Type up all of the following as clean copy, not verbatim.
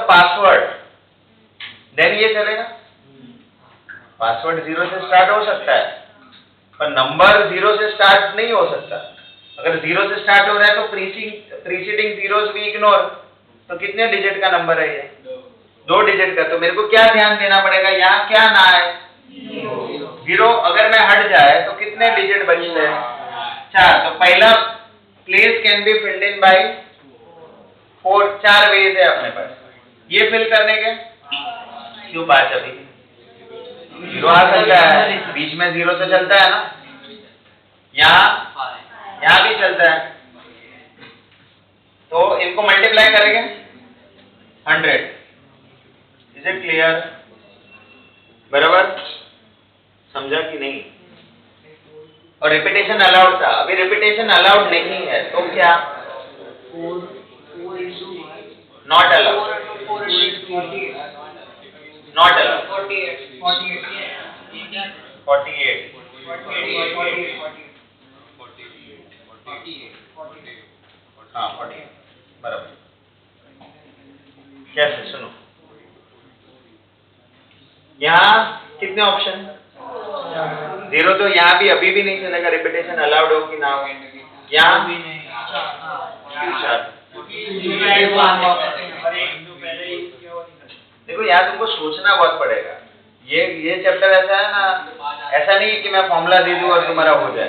Password, then ये चलेगा। Password 0 से स्टार्ट हो सकता है, पर नंबर 0 से स्टार्ट नहीं हो सकता। अगर 0 से स्टार्ट हो रहा है तो प्रीसीडिंग जीरोस भी इग्नोर। तो कितने डिजिट का नंबर है ये? 2 डिजिट का। तो मेरे को क्या ध्यान देना पड़ेगा, यहाँ क्या ना है? 0। अगर मैं हट जाए तो कितने डिजिट बचते हैं? 4। तो पहला place can be filled in by 4 ways है अपने पास। ये फिल करने के क्यों 5 अभी 0 आ सकता है, बीच में 0 से चलता है ना, यहाँ भी चलता है। तो इनको मल्टीप्लाई करेंगे 100। Is it clear? बराबर समझा कि नहीं? और रिपीटेशन अलाउड था, अभी रिपीटेशन अलाउड नहीं है तो क्या? Not allowed, not allowed. 48 बराबर। कैसे? सुनो, यहाँ कितने ऑप्शन? 0। तो यहाँ भी अभी भी नहीं चलेगा, रिपीटेशन अलाउड हो कि ना हो? यहाँ भी नहीं। देखो यहाँ तुमको सोचना बहुत पड़ेगा। ये चैप्टर ऐसा है ना, ऐसा नहीं कि मैं फॉर्मूला दे दूं और तुम्हारा हो जाए।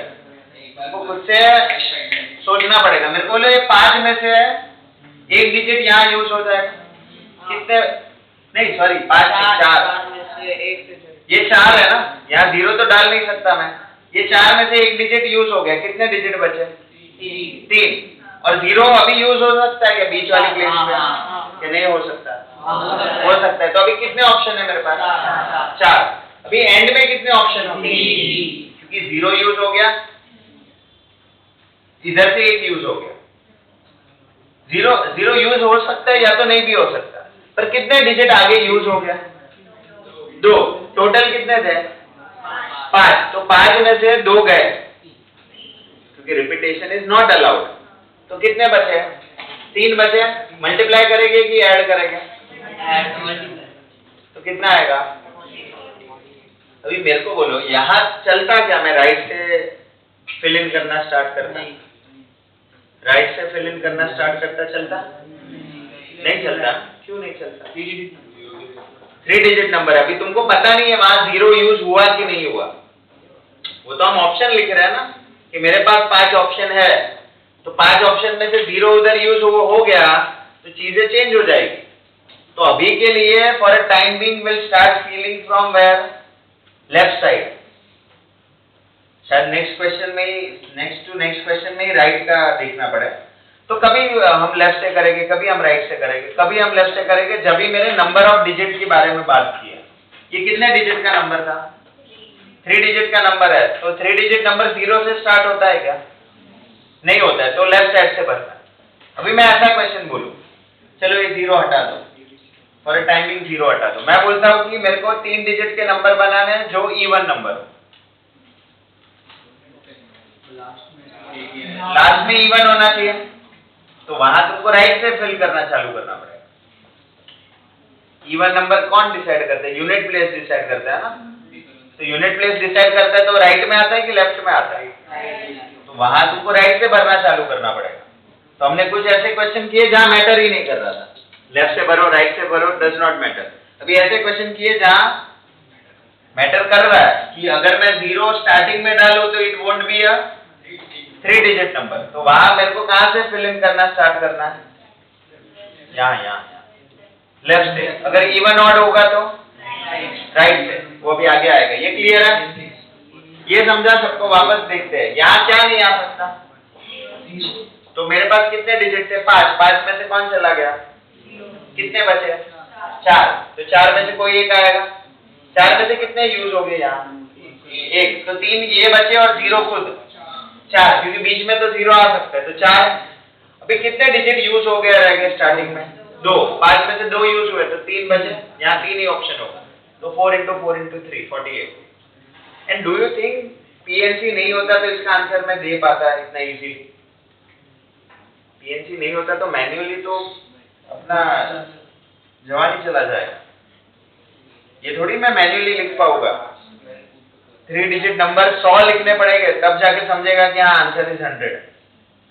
तुमको खुद से सोचना पड़ेगा। मेरे को बोले 5 में से 1 डिजिट यहाँ यूज हो जाएगा, कितने? नहीं सॉरी, 5 4, ये 4 है ना, यहाँ 0 तो डाल नहीं सकता मैं। ये 4 में से 1 डिजिट यूज हो गया, कितने डिजिट बचे? 3। और 0 अभी यूज हो सकता है क्या बीच वाली प्लेस पे? कि नहीं हो सकता? हो सकता है। तो अभी कितने ऑप्शन है मेरे पास? 4। अभी एंड में कितने ऑप्शन होंगे? क्योंकि 0 यूज हो गया, इधर से 1 यूज हो गया। 0 यूज हो सकता है या तो नहीं भी हो सकता, पर कितने डिजिट आगे यूज हो गया? 2। टोटल कितने थे? 5। तो 5 में से 2 गए, क्योंकि रिपीटेशन इज नॉट अलाउड। तो कितने बचे? 3 बचे। मल्टीप्लाई करेंगे कि ऐड करेंगे? तो कितना आएगा? अभी मेरे को बोलो यहाँ चलता क्या? मैं राइट से फिल इन करना स्टार्ट करता, राइट से फिल इन करना स्टार्ट करता, चलता? नहीं चलता। क्यों नहीं चलता? 3 डिजिट नंबर है। अभी तुमको पता नहीं है वहां 0 यूज हुआ कि नहीं हुआ। वो तो हम ऑप्शन लिख रहे हैं ना, कि मेरे पास 5 ऑप्शन है, तो 5 ऑप्शन में से 0 उधर यूज हो गया तो चीजें चेंज हो जाएगी। तो अभी के लिए for a time being will start filling from where? Left side. शायद नेक्स्ट क्वेश्चन में ही, नेक्स्ट क्वेश्चन में ही राइट का देखना पड़े। तो कभी हम लेफ्ट से करेंगे, कभी हम राइट से करेंगे, कभी हम लेफ्ट से करेंगे जब भी मेरे नंबर ऑफ डिजिट के बारे में बात की है। ये कितने डिजिट का नंबर था? 3 डिजिट का नंबर है। तो 3 डिजिट नंबर 0 से स्टार्ट होता है क्या? नहीं होता है। तो लेफ्ट साइड से भरना। अभी मैं ऐसा क्वेश्चन बोलूं, चलो ये 0 हटा दो, फॉर अ टाइमिंग 0 हटा दो। मैं बोलता हूं कि मेरे को 3 डिजिट के नंबर बनाने हैं जो इवन नंबर हो। लास्ट में इवन होना चाहिए, तो वहां तुमको राइट से फिल करना चालू करना पड़ेगा। इवन नंबर कौन डिसाइड करता है? यूनिट प्लेस डिसाइड करता है ना। तो यूनिट प्लेस डिसाइड करता है तो राइट में आता है कि लेफ्ट में आता है? तो वहां तुमको राइट से भरना चालू करना पड़ेगा। तो हमने कुछ ऐसे क्वेश्चन किए जहां मैटर ही नहीं कर रहा था, लेफ्ट से भरो राइट से भरो, डज नॉट मैटर। अभी ऐसे क्वेश्चन किए जहां मैटर कर रहा है कि अगर मैं 0 स्टार्टिंग में डालूं तो it won't be a 3 digit number. तो वहां मेरे को कहां से फिल इन करना स्टार्ट करना है? यहाँ लेफ्ट से। अगर इवन ऑड होगा तो राइट से, वो भी आगे आएगा। ये क्लियर है? ये समझा सबको? वापस देखते हैं, यहाँ क्या नहीं आ सकता? तो मेरे पास कितने डिजिट थे? 5 में से कौन चला गया? कितने बचे? 4। तो 4 में से कोई एक आएगा। 4 में से कितने यूज हो गए यहाँ? 1। तो 3 ये बचे और 0 खुद 4, क्योंकि बीच में तो 0 आ सकता है। तो 4। अभी कितने डिजिट यूज हो गए रह गए स्टार्टिंग में? 2। 5 में से 2 यूज हुए तो 3 बचे। यहाँ 3 ही ऑप्शन होगा। तो 4 × 4 × 3 48। And do you think PNC नहीं होता तो इसका आंसर मैं दे पाता है इतना इजीली? पीएनसी नहीं होता तो मैन्युअली तो अपना जवानी चला जाएगा। ये थोड़ी मैं मैन्युअली लिख पाऊंगा। 3 डिजिट नंबर 100 लिखने पड़ेंगे तब जाके समझेगा कि हाँ आंसर इज 100।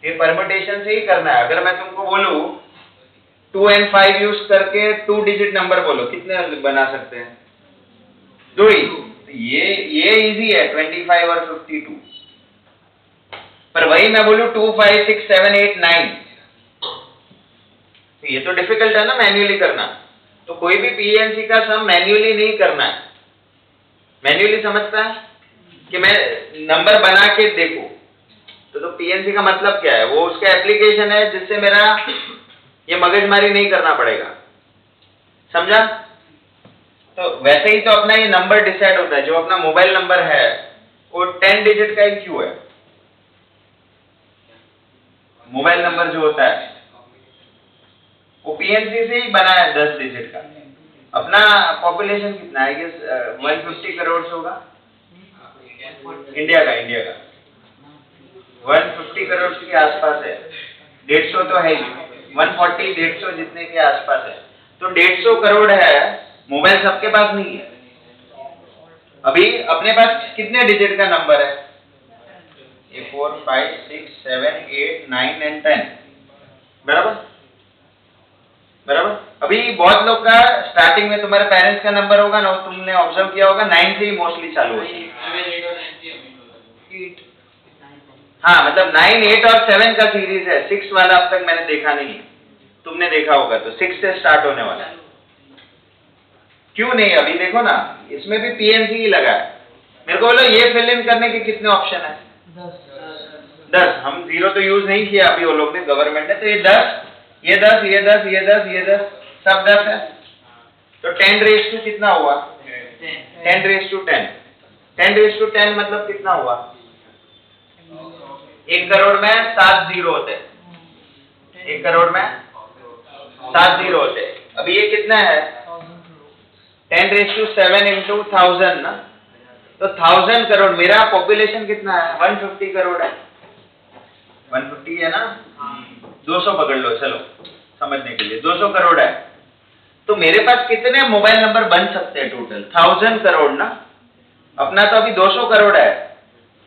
ये परम्यूटेशन से ही करना है। अगर मैं तुमको बोलूं 2 and 5 यूज करके 2 डिजिट नंबर बोलो, कितने बना सकते हैं? 2 ही। तो ये इजी है 25 और 52। पर वही मैं बोलूं 2 5 6 7 8 9, तो ये तो डिफिकल्ट है ना मैन्युअली करना। तो कोई भी पीएनसी का सम मैन्युअली नहीं करना है। मैन्युअली समझता है कि मैं नंबर बना के देखूं, तो पीएनसी का मतलब क्या है? वो उसका एप्लीकेशन है जिससे मेरा ये मगजमारी नहीं करना पड़ेगा। समझा? तो वैसे ही तो अपना ये नंबर डिसाइड होता है। जो अपना मोबाइल नंबर है वो 10 डिजिट का ही क्यों है? मोबाइल नंबर जो होता है वो पीएनसी से ही बना है 10 डिजिट का। अपना पॉपुलेशन कितना है? ये 150 करोड़ होगा इंडिया का 150 करोड़ के आसपास है। 150 तो है ही, 140 150 जितने के आसपास है। तो 150 करोड़ है। मोबाइल सबके पास नहीं है। अभी अपने पास कितने डिजिट का नंबर है? 4 5 6 7 8 9 and 10। बराबर? अभी बहुत लोग का स्टार्टिंग में तुम्हारे पेरेंट्स का नंबर होगा ना, तुमने ऑब्जर्व किया होगा 9 से ही मोस्टली चालू होता है। हाँ, मतलब 9 8 और 7 का सीरीज है। 6 वाला अब तक मैंने देखा नहीं है। तुमने देखा होगा तो 6 से स्टार्ट होने वाला है। क्यों नहीं? अभी देखो ना, इसमें भी पीएनसी ही लगा है। मेरे को बोलो ये फिल इन करने के कितने ऑप्शन है? 10। हम 0 तो यूज नहीं किया अभी वो लोग ने, गवर्नमेंट ने। तो ये 10, ये 10, ये 10, ये 10, ये 10, सब 10 है। तो 10 रेज टू कितना हुआ? 10 रेज टू 10। 10 रेज टू 10 मतलब कितना हुआ? 1 करोड़ में 7 जीरो होते हैं। 1 करोड़ में 7 जीरो होते हैं। अभी ये कितना है? 10 रेज टू 7 इंटू 1000 ना, तो 1000 करोड़। मेरा पॉपुलेशन कितना है? 150 करोड़ है। 150 है ना, 200 पकड़ लो, चलो समझने के लिए 200 करोड़ है। तो मेरे पास कितने मोबाइल नंबर बन सकते हैं टोटल? 1000 करोड़ ना। अपना तो अभी 200 करोड़ है।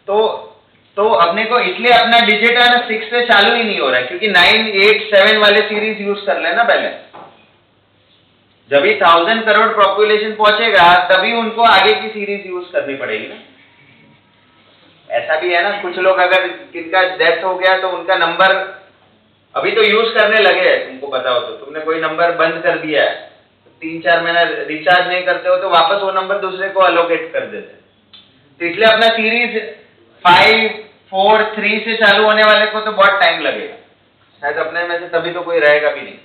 तो अपने को इसलिए अपना डिजिट है ना 6 से चालू ही नहीं हो रहा है, क्योंकि 9 8 7 वाले सीरीज यूज कर लेना पहले। जब भी 1000 करोड़ पॉपुलेशन पहुंचेगा तभी उनको आगे की सीरीज यूज करनी पड़ेगी ना। ऐसा भी है ना, कुछ लोग अगर किनका डेथ हो गया तो उनका नंबर अभी तो यूज करने लगे हैं। तुमको पता हो तो तुमने कोई नंबर बंद कर दिया है, 3-4 महीना रिचार्ज नहीं करते हो तो वापस वो नंबर दूसरे को अलोकेट कर देते। तो इसलिए अपना सीरीज 5 4 3 से चालू होने वाले को तो बहुत टाइम लगेगा। शायद अपने में से तभी तो कोई रहेगा भी नहीं।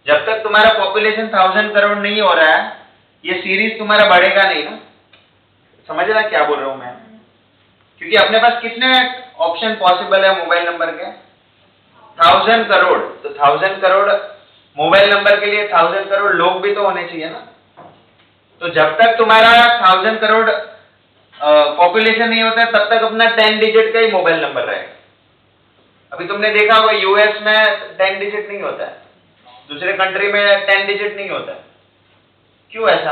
जब तक तुम्हारा पॉपुलेशन 1000 करोड़ नहीं हो रहा है, ये सीरीज तुम्हारा बढ़ेगा नहीं ना। समझ रहा क्या बोल रहा हूं मैं? क्योंकि अपने पास कितने ऑप्शन पॉसिबल है मोबाइल नंबर के? 1000 करोड़। तो 1000 करोड़ मोबाइल नंबर के लिए 1000 करोड़ लोग भी तो होने चाहिए ना। तो जब तक तुम्हारा 1000 करोड़ पॉपुलेशन नहीं होता तब तक अपना 10 डिजिट का ही मोबाइल नंबर रहेगा। अभी तुमने देखा होगा यूएस में 10 डिजिट नहीं होता है, दूसरे कंट्री में 10 डिजिट नहीं होता है। क्यों ऐसा?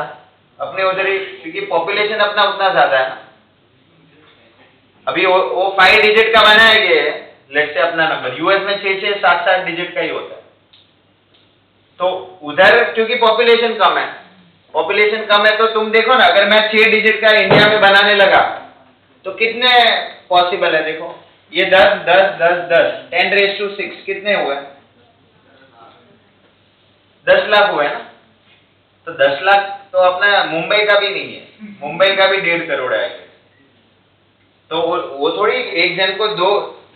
अपने उधर ही, क्योंकि पॉपुलेशन अपना उतना ज्यादा है ना। अभी वो 5 डिजिट का बनाएंगे लेट से अपना नंबर, यूएस में 6 7 7 डिजिट का ही होता है। तो उधर क्योंकि पॉपुलेशन कम है तो तुम देखो ना, अगर मैं 6 डिजिट का इंडिया में बनाने लगा तो कितने पॉसिबल है? देखो ये 10 10 10 10 10 रेज टू 6 कितने हुए? 10 लाख हुए ना। तो 10 लाख तो अपना मुंबई का भी नहीं है, मुंबई का भी 1.5 करोड़ है। तो वो थोड़ी एक जन को 2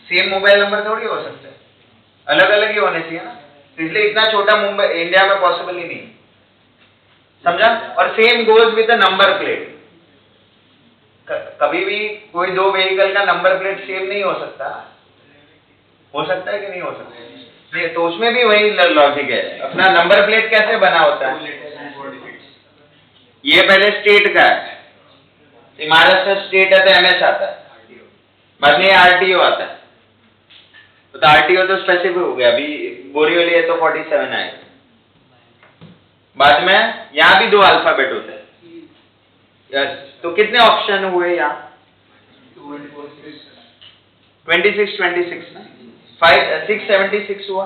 सेम मोबाइल नंबर थोड़ी हो सकते हैं, अलग अलग ही होने चाहिए ना। तो इसलिए इतना छोटा मुंबई इंडिया में पॉसिबल ही नहीं। समझा? और same goes with the number plate. कभी भी कोई 2 व्हीकल का नंबर प्लेट सेम नहीं हो सकता। हो सकता है कि नहीं हो सकता? नहीं, तो उसमें भी वही लॉजिक है। अपना नंबर प्लेट कैसे बना होता है? ये पहले स्टेट का है, महाराष्ट्र स्टेट है तो एमएस आता है, बाद में आरटीओ आता है। तो आरटीओ तो स्पेसिफिक हो गया। अभी बोरीवली है तो 47 आएगा। बाद में यहाँ भी 2 अल्फाबेट होते हैं। यस, तो कितने ऑप्शन हुए यहाँ? 26 ना, 676 हुआ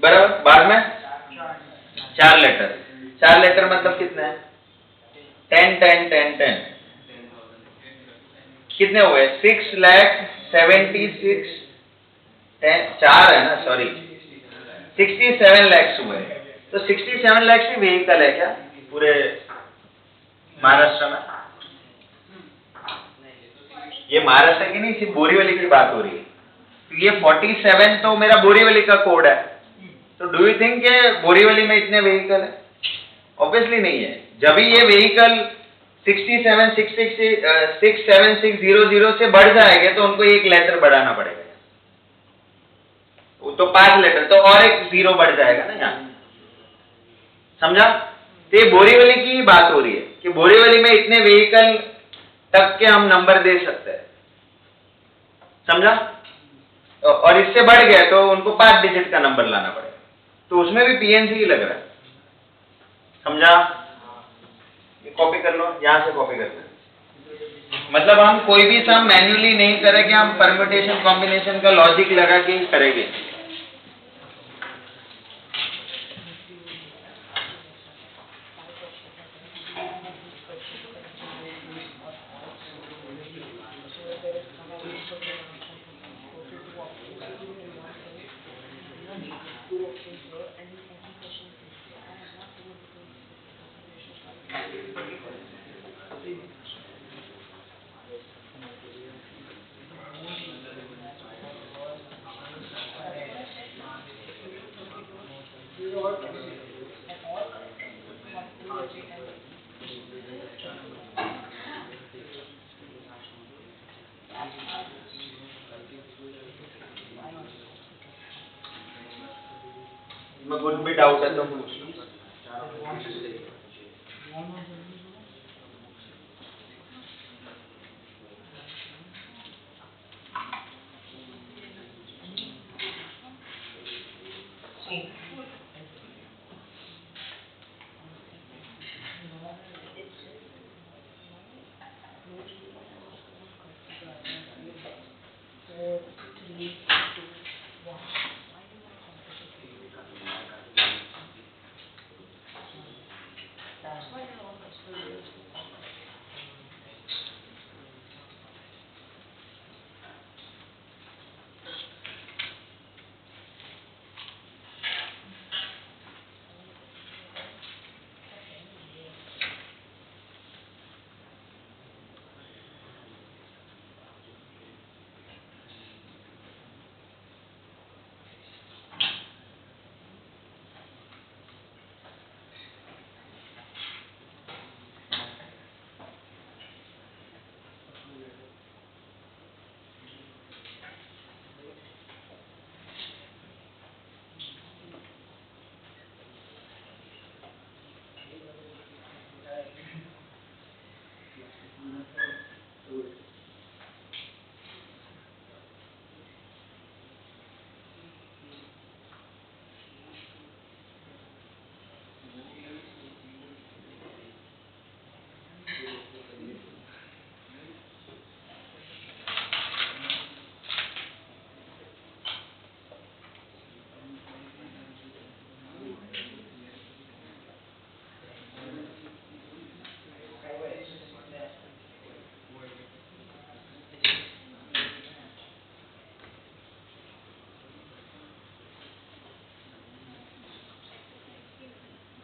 बराबर। बाद में 4 लेटर, 4 लेटर मतलब कितने हैं? 10 10 10 10 कितने हुए? 6,76,10 4 है ना, सॉरी 67 lakhs हुए। तो 67 lakhs ही व्हीकल है क्या पूरे महाराष्ट्र में? ये महाराष्ट्र की नहीं, सिर्फ बोरीवली की बात हो रही है। तो ये 47 तो मेरा बोरीवली का कोड है। तो डू यू थिंक के बोरीवली में इतने व्हीकल है? ऑब्वियसली नहीं है। जब भी ये व्हीकल 67600 से बढ़ जाएंगे तो उनको एक लेटर बढ़ाना पड़ेगा, तो 5 लेटर, तो और एक 0 बढ़ जाएगा ना यहाँ, समझा? तो ये बोरीवली की ही बात हो रही है कि बोरीवली में इतने व्हीकल तक के हम नंबर दे सकते हैं, समझा? और इससे बढ़ गया तो उनको 5 डिजिट का नंबर लाना पड़ेगा, तो उसमें भी पीएनसी ही लग रहा है, समझा? ये कॉपी कर लो, यहां से कॉपी कर लो। मतलब हम कोई भी सम मैन्युअली नहीं करेंगे, हम परम्यूटेशन कॉम्बिनेशन का लॉजिक लगा के ही करेंगे। मैं कुछ भी डाउट है तो पूछ लो।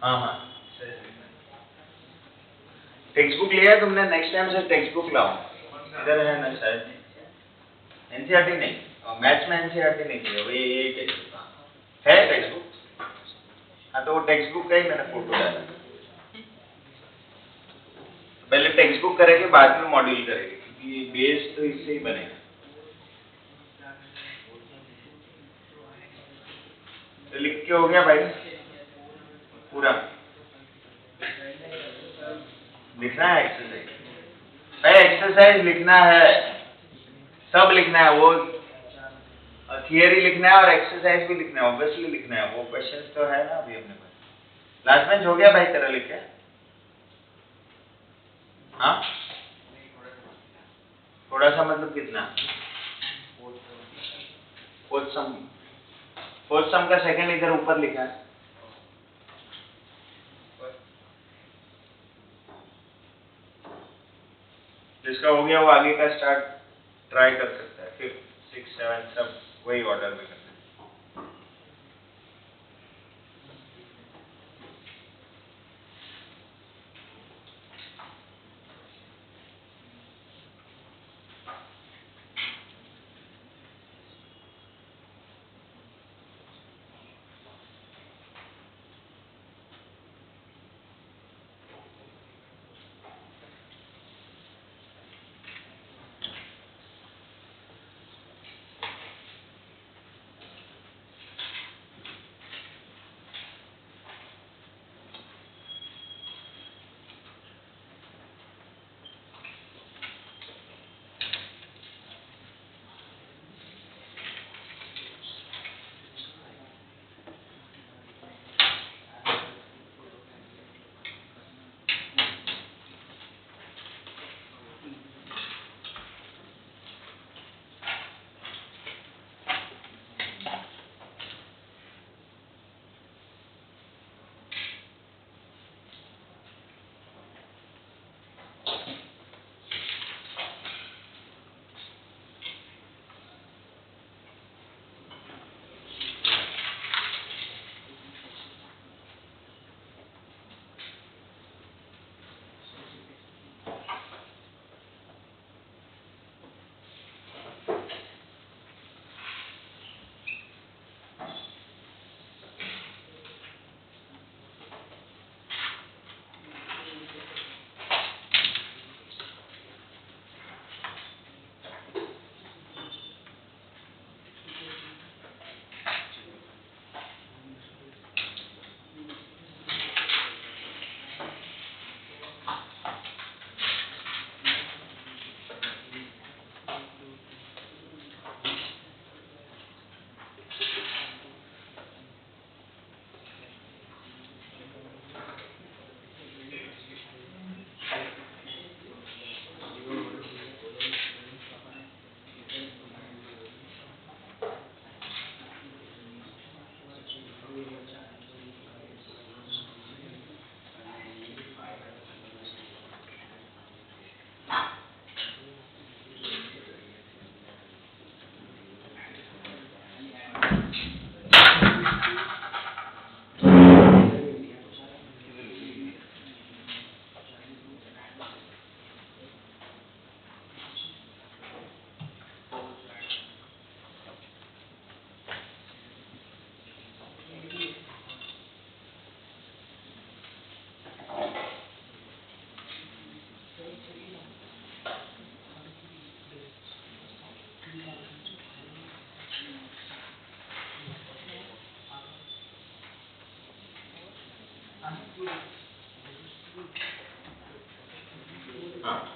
हाँ हाँ, टेक्स्ट बुक लिया है तुमने? नेक्स्ट टाइम से टेक्स्ट बुक लाओ, इधर है ना शायद, एनसीईआरटी नहीं, मैथ्स में एनसीईआरटी नहीं किया, वही यही टेक्स्ट बुक है, टेक्स्ट बुक। हाँ तो वो टेक्स्ट बुक का ही मैंने फोटो डाला। पहले टेक्स्ट बुक करेंगे, बाद में मॉड्यूल करेंगे, क्योंकि बेस तो इससे ही बनेगा। तो लिख के हो गया भाई पूरा? लिखना है एक्सरसाइज भाई, एक्सरसाइज लिखना है, सब लिखना है, वो थियरी लिखना है और एक्सरसाइज भी लिखना है, ऑब्वियसली लिखना है, वो क्वेश्चंस तो है ना अभी अपने पास। लास्ट बेंच हो गया भाई तेरा लिखे? हाँ, थोड़ा सा मतलब कितना? फोर्थ सम का सेकंड इधर ऊपर लिखा है। जिसका हो गया वो आगे का स्टार्ट ट्राई कर सकता है। 5th 6th 7th सब वही ऑर्डर में करना है।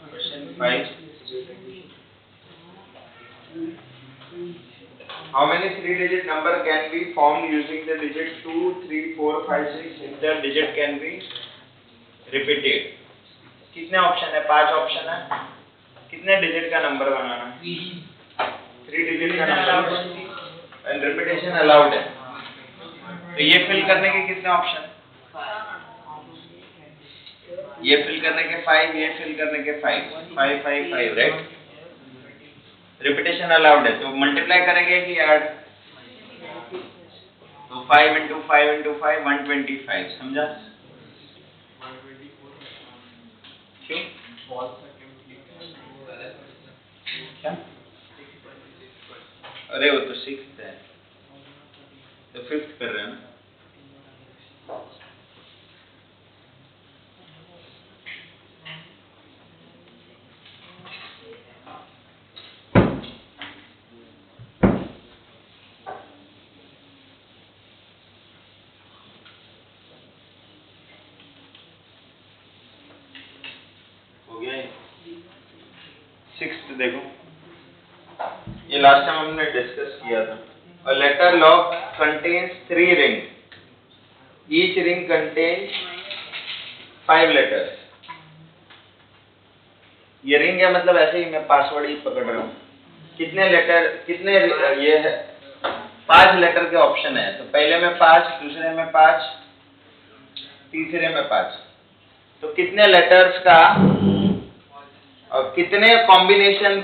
Question 5. How many 3-digit number can be formed using the digit 2, 3, 4, 5, 6 if the digit can be repeated? कितने ऑप्शन है? 5 ऑप्शन है। कितने डिजिट का नंबर बनाना है? 3 डिजिट का नंबर एंड रिपीटेशन अलाउड है। तो ये फिल करने के कितने ऑप्शन? ये फिल करने के 5, ये फिल करने के 5, 5 5 5 राइट। रिपीटेशन अलाउड है तो मल्टीप्लाई करेंगे कि ऐड? तो 5 into 5 into 5 125 समझा? क्यों? क्या? अरे वो तो 6th है तो 5th कर रहे हैं ना। हो गया ये 6th देखो, ये लास्ट टाइम हमने डिस्कस किया था। A letter lock contains 3 rings. Each ring contains 5 letters. ये रिंग है मतलब ऐसे ही मैं पासवर्ड ही पकड़ रहा हूँ। कितने लेटर, कितने ये है 5 लेटर के ऑप्शन है। तो पहले में 5, दूसरे में 5, तीसरे में 5। तो कितने लेटर्स का और कितने कॉम्बिनेशन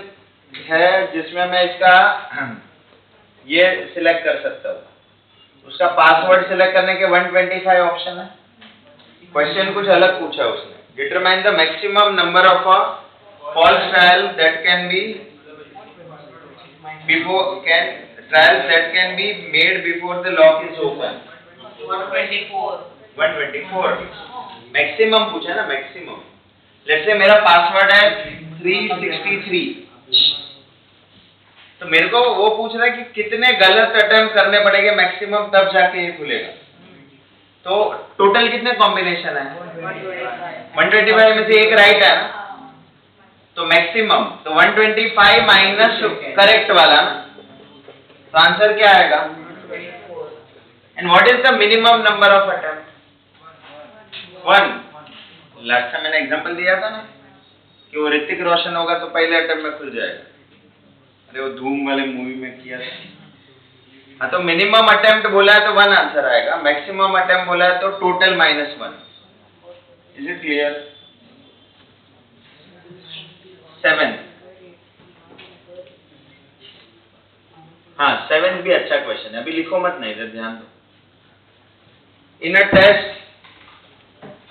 है जिसमें मैं इसका ये सिलेक्ट कर सकता हूँ। उसका पासवर्ड सिलेक्ट करने के 125 ऑप्शन है। क्वेश्चन कुछ अलग पूछा उसने। Determine the maximum number of a false trial that can be made before the lock is open। 124 maximum पूछा ना, मैक्सिमम। लेट्स से मेरा पासवर्ड है 363, तो मेरे को वो पूछ रहा है कि कितने गलत अटेम्प्ट करने पड़ेंगे मैक्सिमम तब जाके ये खुलेगा। तो टोटल कितने कॉम्बिनेशन है? 125 में से एक राइट है ना, तो मैक्सिमम तो 125 माइनस करेक्ट वाला ना, तो आंसर क्या आएगा? And what is the minimum number of attempt? 1। Last time मैंने एग्जांपल दिया था ना कि वो ऋतिक रोशन होगा तो पहले अटेम्प्ट में खुल जाएगा। अरे वो धूम वाले मूवी में किया था। हाँ, तो मिनिमम अटेम्प्ट बोला है तो 1 आंसर आएगा, मैक्सिमम अटेम्प्ट बोला है तो टोटल -1। Is it clear? 7। हाँ, 7 भी अच्छा क्वेश्चन है। अभी लिखो मत, नहीं इधर ध्यान दो। In a test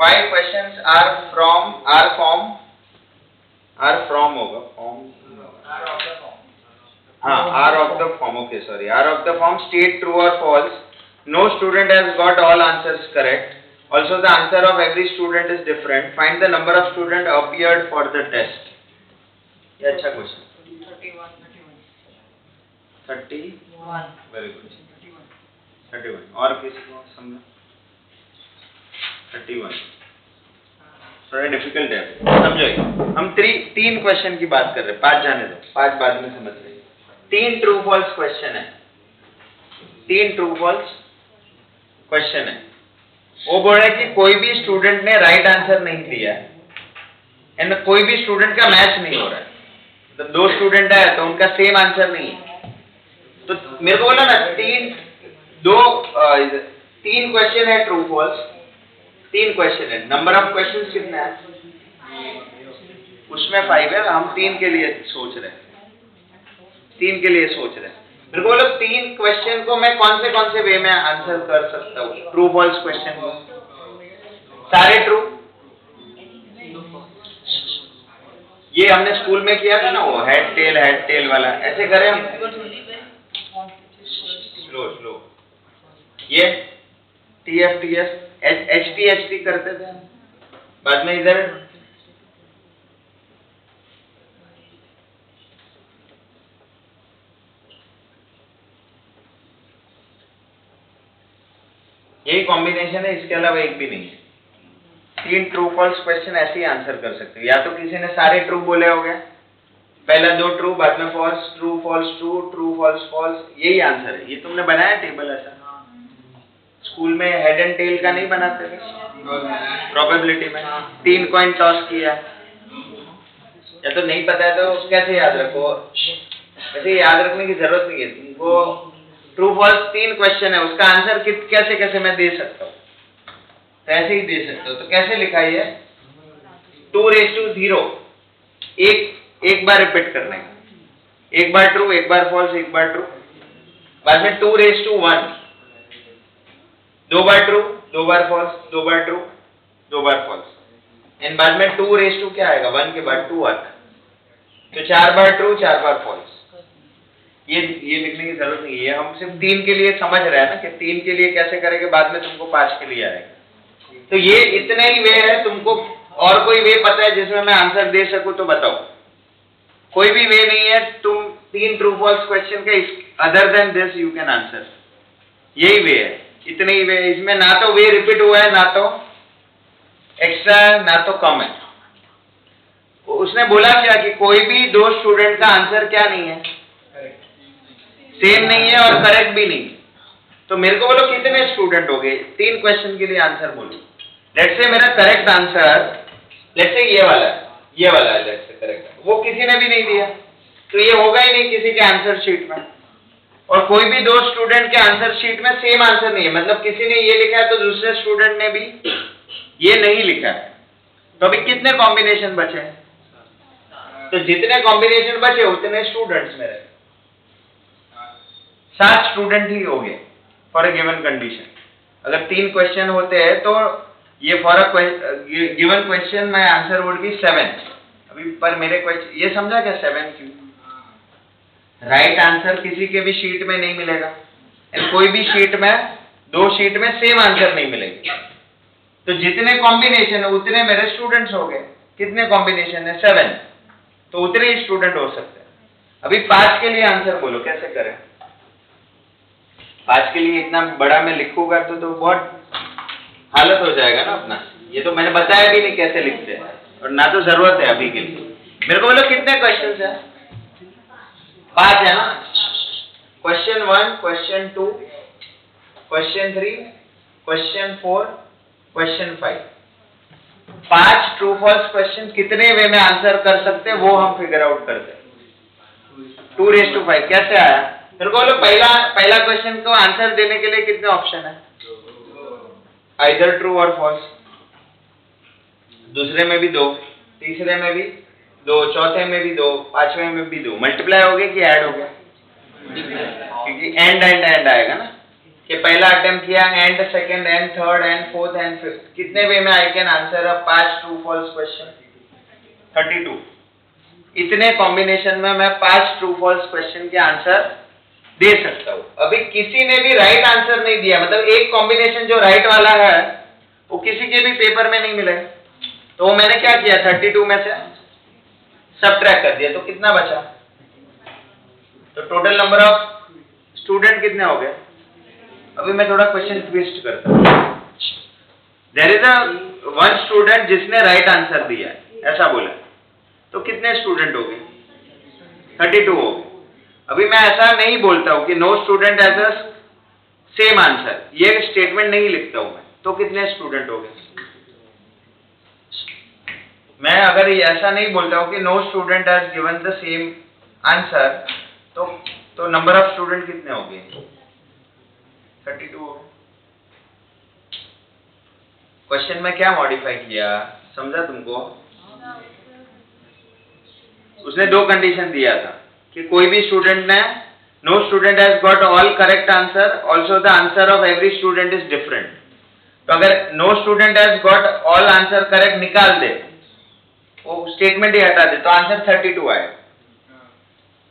5 questions are from होगा फॉर्म। हाँ, are of the form. Okay sorry, are of the form state true और false. No student has got all answers correct. Also the answer of every student is different. Find the number of student appeared for the test. ये अच्छा question. 31 very good. 31 और किसी को समझो? 31 थोड़ा difficult है, समझो। हम 3 क्वेश्चन की बात कर रहे हैं, 5 जाने दो, 5 बाद में समझ लेंगे। 3 ट्रू फॉल्स क्वेश्चन है। 3 ट्रू फॉल्स क्वेश्चन है। वो बोल रहा है कि कोई भी स्टूडेंट ने राइट आंसर नहीं दिया है एंड कोई भी स्टूडेंट का मैच नहीं हो रहा है। तो 2 स्टूडेंट है तो उनका सेम आंसर नहीं है। तो मेरे को बोला ना 3 क्वेश्चन है ट्रू फॉल्स। 3 क्वेश्चन है। नंबर ऑफ क्वेश्चंस कितने हैं? उसमें 5 है। हम 3 के लिए सोच रहे हैं। 3 के लिए सोच रहे हैं। मेरे को बोलो 3 क्वेश्चन को मैं कौन से वे में आंसर कर सकता हूँ ट्रू फॉल्स क्वेश्चन को? सारे ट्रू। ये हमने स्कूल में किया था ना, वो हेड टेल वाला, ऐसे करें हम। स्लो ये TF HT करते थे बाद में। इधर यही कॉम्बिनेशन है, इसके अलावा एक भी नहीं है। 3 ट्रू फॉल्स क्वेश्चन ऐसे ही आंसर कर सकते हो। या तो किसी ने सारे ट्रू बोले होंगे, पहला 2 ट्रू, बाद में false, true false true, true false false, यही आंसर है। ये तुमने बनाया टेबल ऐसा? स्कूल में हेड एंड टेल का नहीं बनाते थे प्रोबेबिलिटी में? 3 कॉइन टॉस किया, या तो नहीं पता है तो कैसे याद रखो? वैसे याद रखने की जरूरत नहीं है तुमको। ट्रू फॉल्स 3 क्वेश्चन है, उसका आंसर कैसे मैं दे सकता हूँ? तो ऐसे ही दे सकते हो। तो कैसे लिखा है? 2:0। एक बार रिपीट करने का, एक बार ट्रू, एक बार फॉल्स, एक बार ट्रू। बाद में 2:1, 2 बार ट्रू, 2 बार फॉल्स, 2 बार ट्रू, 2 बार फॉल्स। एंड बाद में 2 क्या आएगा? 1 के बाद 2 आता है। तो 4 बार ट्रू, 4 बार फॉल्स। ये लिखने की जरूरत नहीं है। हम सिर्फ 3 के लिए समझ रहे हैं ना कि 3 के लिए कैसे करेंगे, बाद में तुमको 5 के लिए आएगा। तो ये इतने ही वे है। तुमको और कोई वे पता है जिसमें मैं आंसर दे सकूं तो बताओ? कोई भी वे नहीं है। तुम 3 ट्रू फॉल्स क्वेश्चन के other than this you can answer. यही वे है, इतने ही वे। इसमें ना तो वे रिपीट हुआ है, ना तो एक्स्ट्रा है, ना तो कम है। उसने बोला क्या कि कोई भी 2 स्टूडेंट का आंसर क्या नहीं है? सेम नहीं है और करेक्ट भी नहीं। तो मेरे को बोलो कितने स्टूडेंट हो गए, 3 क्वेश्चन के लिए आंसर बोलो। लेट्स से मेरा करेक्ट आंसर लेट्स से ये वाला है, लेट्स से करेक्ट, वो किसी ने भी नहीं दिया, तो ये होगा ही नहीं किसी के आंसर शीट में। और कोई भी 2 स्टूडेंट के आंसर शीट में सेम आंसर नहीं है, मतलब किसी ने ये लिखा है तो दूसरे स्टूडेंट ने भी ये नहीं लिखा है, तो अभी कितने कॉम्बिनेशन बचे हैं? तो जितने कॉम्बिनेशन बचे उतने स्टूडेंट्स मेरे 7 स्टूडेंट ही हो गए फॉर ए गिवन कंडीशन। अगर 3 क्वेश्चन होते हैं तो ये for a given question my answer would be 7। अभी पर मेरे क्वेश्चन ये समझा क्या 7 क्यों? राइट आंसर किसी के भी शीट में नहीं मिलेगा, कोई भी शीट में 2 शीट में सेम आंसर नहीं मिलेगी, तो जितने कॉम्बिनेशन है उतने मेरे स्टूडेंट्स हो गए। कितने कॉम्बिनेशन है? 7, तो उतने ही स्टूडेंट हो सकते हैं। अभी 5 के लिए आंसर बोलो, कैसे करें? 5 के लिए इतना बड़ा मैं लिखूंगा तो बहुत हालत हो जाएगा ना अपना। ये तो मैंने बताया भी नहीं कैसे लिखते हैं, और ना तो जरूरत है अभी के लिए। मेरे को बोलो कितने क्वेश्चन है? 5 है ना? Question 1, question 2, question 3, question 4, question 5। 5 true false question कितने वे में आंसर कर सकते हैं वो हम फिगर आउट करते हैं। 2⁵5 कैसे आया? मेरे को बोलो पहला क्वेश्चन को आंसर देने के लिए कितने ऑप्शन है? आइदर ट्रू और फॉल्स। दूसरे में भी 2, तीसरे में भी 2, चौथे में भी 2, 5वें में भी 2। मल्टीप्लाई हो गए कि ऐड हो गया? क्योंकि एंड आएगा ना, कि पहला अटेम्प्ट किया and, second and, third and, fourth and fifth. कितने वे में I can answer a 5 true false question? 32। इतने कॉम्बिनेशन में मैं 5 ट्रू फॉल्स क्वेश्चन के आंसर दे सकता हूं। अभी किसी ने भी राइट आंसर नहीं दिया, मतलब एक कॉम्बिनेशन जो राइट वाला है वो किसी के भी पेपर में नहीं मिलेगा, तो मैंने क्या किया? 32 में से सबट्रैक्ट कर दिया, तो कितना बचा? तो टोटल नंबर ऑफ स्टूडेंट कितने हो गए? अभी मैं थोड़ा क्वेश्चन ट्विस्ट करता हूं। देयर इज अ 1 स्टूडेंट जिसने राइट आंसर दिया है, ऐसा बोला, तो कितने स्टूडेंट हो गए? 32 हो गए। अभी मैं ऐसा नहीं बोलता हूं कि no student has a same answer, ये स्टेटमेंट नहीं लिखता हूं मैं, तो कितने स्टूडेंट हो गए? मैं अगर ऐसा नहीं बोलता हूं कि no student has given the same answer, तो नंबर ऑफ स्टूडेंट कितने हो गए? 32 हो गए। क्वेश्चन में क्या मॉडिफाई किया, समझा तुमको? उसने 2 कंडीशन दिया था कि कोई भी स्टूडेंट ने, no student has got all correct answer, also the answer of every student is different. तो अगर no student has got all answer correct निकाल दे, वो स्टेटमेंट ही हटा दे, तो आंसर 32 आए।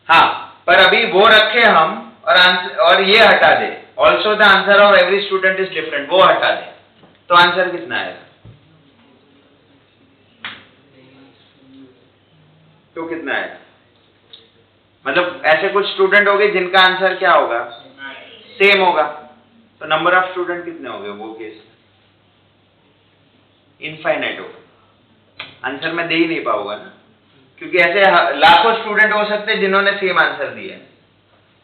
हाँ, पर अभी वो रखे हम और ये हटा दे, also the answer of every student is different, वो हटा दे, तो आंसर कितना आएगा? तो कितना आएगा? मतलब ऐसे कुछ स्टूडेंट हो गए जिनका आंसर क्या होगा? सेम होगा, तो नंबर ऑफ स्टूडेंट कितने हो गए वो केस? इनफाइनाइट होगा, आंसर मैं दे ही नहीं पाऊंगा ना, क्योंकि ऐसे लाखों स्टूडेंट हो सकते हैं जिन्होंने सेम आंसर दिया है,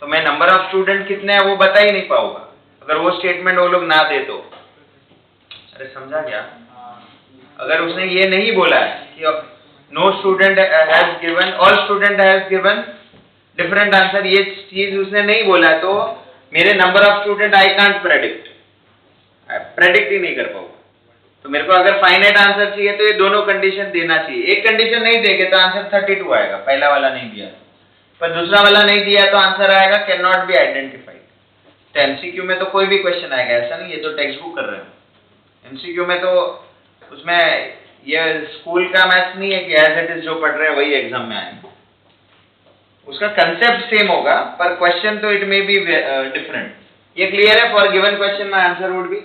तो मैं नंबर ऑफ स्टूडेंट कितने हैं वो बता ही नहीं पाऊंगा अगर वो स्टेटमेंट वो लोग ना दे तो। अरे समझा क्या? अगर उसने ये नहीं बोला है कि no student has given, all student has given different answer, ये चीज उसने नहीं बोला है, तो मेरे number of student I can't predict ही नहीं कर पाऊंगा। तो मेरे को अगर फाइनाइट आंसर चाहिए तो ये दोनों कंडीशन देना चाहिए। एक कंडीशन नहीं देंगे तो आंसर 32 आएगा, पहला वाला नहीं दिया, पर दूसरा वाला नहीं दिया तो आंसर आएगा कैन नॉट बी आइडेंटिफाइड। तो एमसीक्यू में तो कोई भी क्वेश्चन आएगा, ऐसा नहीं, ये तो टेक्स्ट बुक कर रहे हो। एमसीक्यू में तो उसमें ये स्कूल का मैथ्स नहीं है कि एज इट इज जो पढ़ रहे हैं वही एग्जाम में आएगा, उसका कंसेप्ट सेम होगा पर क्वेश्चन तो इट मे बी डिफरेंट। ये क्लियर है? For given question my answer would be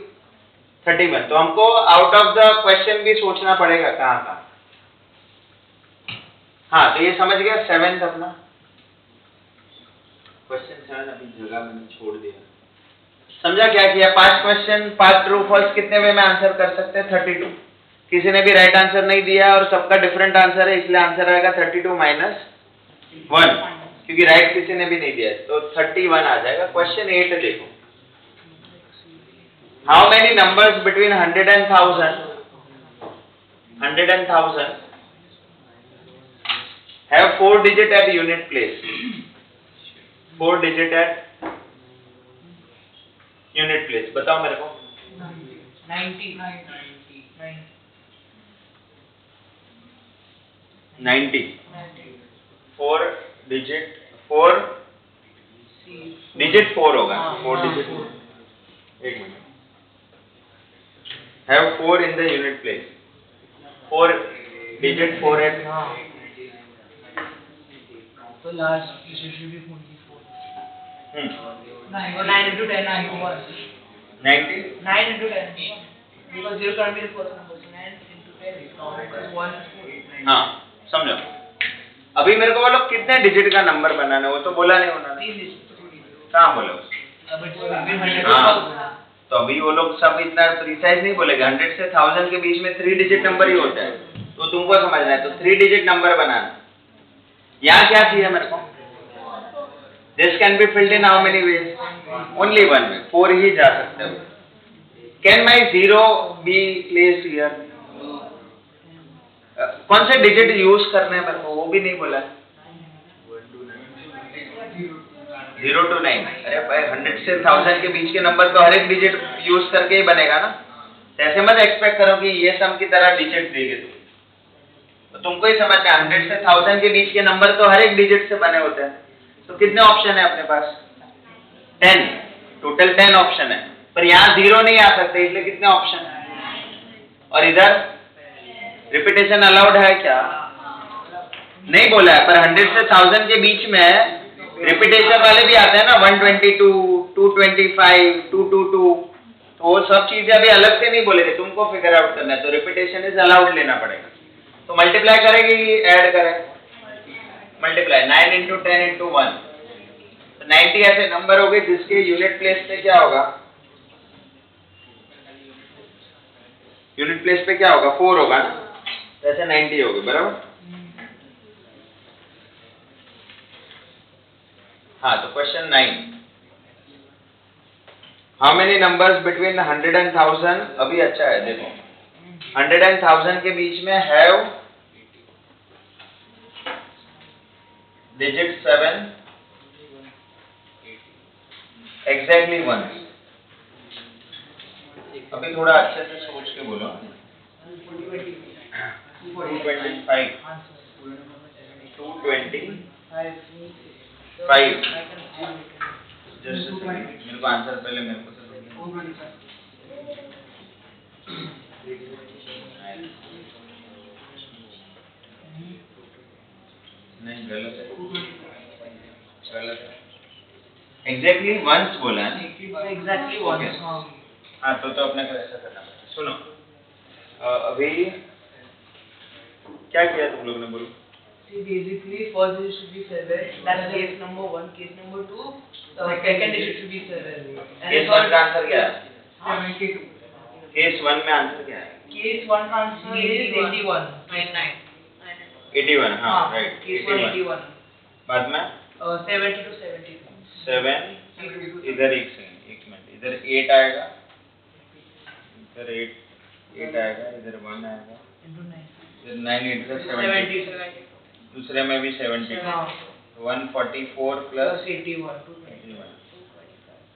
31। तो हमको आउट ऑफ द क्वेश्चन भी सोचना पड़ेगा कहाँ कहाँ। हाँ, तो ये समझ गया 7th अपना क्वेश्चन 7 अभी जगह मैंने छोड़ दिया। समझा क्या किया? 5 क्वेश्चन, 5 ट्रू फॉल्स कितने वे में आंसर कर सकते हैं? 32। किसी ने भी राइट आंसर नहीं दिया और सबका डिफरेंट आंसर है, इसलिए आंसर आएगा 32 माइनस 1, क्योंकि राइट किसी ने भी नहीं दिया, तो 31 आ जाएगा। क्वेश्चन 8 देखो, how many numbers between 100 and 1000 have 4 digit at unit place? 4 digit at unit place. बताओ मेरे को. 90 4 digit 4 होगा. 4 digit. एक minute. Have 4 in the unit place. 4 digit 4 at. So last digit should be 44. 9 into 10 91. 90. 9 into 10 because 0 can't be the first number. So 9 into 10 is 1. हाँ समझो. अभी मेरे को बोलो कितने डिजिट का नंबर बनाना है, वो तो बोला नहीं होना. 3 digits. कहाँ बोले उसको? हाँ, तो अभी वो लोग सब इतना प्रिसाइज नहीं बोलेगे. 100 से 1000 के बीच में 3 डिजिट नंबर ही होता है, तो तुमको समझना है. तो 3 डिजिट नंबर बनाना. यहाँ क्या चाहिए मेरे को? This can be filled in how many ways? Only one way. 4 ही जा सकते हो. Can my 0 be placed here? कौन से डिजिट यूज करने हैं मेरे को, वो भी नहीं बोला. 0 to 9. अरे भाई 100 से 1000 के बीच के नंबर तो हर एक डिजिट यूज करके ही बनेगा ना. ऐसे मत एक्सपेक्ट करो कि ये सम की तरह डिजिट देंगे तो तुमको ही समझना. 100 से 1000 के बीच के नंबर तो हर एक डिजिट से बने होते हैं. तो कितने ऑप्शन है अपने पास? 10. टोटल 10 ऑप्शन है, पर यहाँ 0 नहीं आ सकते, इसलिए कितने ऑप्शन है? और इधर रिपीटेशन अलाउड है क्या? नहीं बोला है, पर 100 से 1000 के बीच में रिपीटेशन वाले भी आते हैं ना. 122, 225, 222. तो वो सब चीजें अभी अलग से नहीं बोलेंगे, तुमको फिगर आउट करना है. तो रिपीटेशन इज अलाउड लेना पड़ेगा. तो मल्टीप्लाई करेंगे, ऐड करें. Multiply 9 into 10 into 1. तो 90 ऐसे नंबर हो गए जिसके यूनिट प्लेस पे क्या होगा? यूनिट प्लेस पे क्या होगा? 4 होगा ना. तो ऐसे 90 हो गए, बराबर. हाँ, तो question 9. How many numbers between 100 and 1000? अभी अच्छा है, देखो 100 and 1000 के बीच में हैव डिजिट 7 एग्जैक्टली 1. अभी थोड़ा अच्छे से सोच के बोलो. 225, 225. जस्ट मेरे को आंसर पहले मेरे को नहीं, गलत है. एग्जैक्टली वंस बोला है. Exactly 1. हाँ, तो अपने को ऐसा करना पड़ेगा. सुनो, अभी क्या किया तुम लोग ने, बोलो. See, basically first digit should be 7. That's case number 1. Case number 2, second digit should be 7. Case 1 का आंसर क्या है? 72. केस 1 में आंसर क्या है? Case 1 का answer is 81. 81. हाँ, राइट. Case 1 81. बाद में 70 to 72. 7. इधर एक मिनट, इधर 8 आएगा, इधर 8 आएगा, इधर 1 आएगा, Into 9. इधर 9, इधर 70. दूसरे में भी 70. 144 प्लस 81.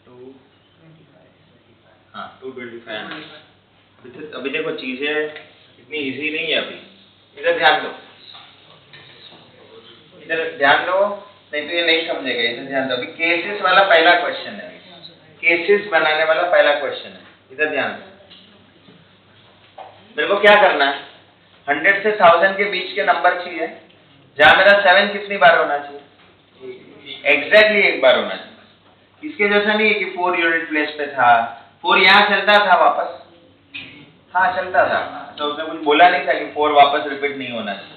225. हाँ, 225. अभी देखो चीजें इतनी इजी नहीं है अभी. इधर ध्यान दो, नहीं तो ये नहीं समझेगा. इधर ध्यान दो. अभी केसेस वाला पहला क्वेश्चन है, केसेस बनाने वाला पहला क्वेश्चन है. इधर ध्यान दो. मेरे को क्या करना है? 100 से 1000 के बीच के नंबर चाहिए जहां मेरा 7 कितनी बार होना चाहिए? एग्जैक्टली एक बार होना चाहिए. इसके जैसा नहीं है कि 4 यूनिट प्लेस पे था, 4 यहाँ चलता था वापस. हाँ, चलता था, तो उसने कुछ बोला नहीं था कि 4 वापस रिपीट नहीं होना चाहिए.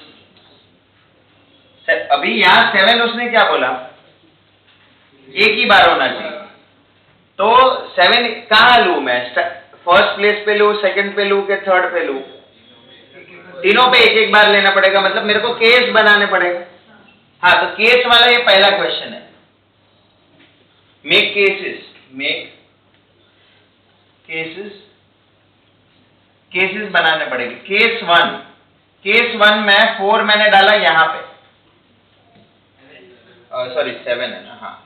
अभी यहाँ 7 उसने क्या बोला? एक ही बार होना चाहिए. तो 7 कहाँ लूं मैं? फर्स्ट प्लेस पे लूं, सेकंड पे लूं, के थर्ड पे लूं? तीनों पे एक एक बार लेना पड़ेगा. मतलब मेरे को केस बनाने पड़ेगा. हाँ, तो केस वाला ये पहला क्वेश्चन है. Make cases. मेक केसेस बनाने पड़ेंगे। केस वन में 4 मैंने डाला यहाँ पे, सॉरी 7 है ना, हाँ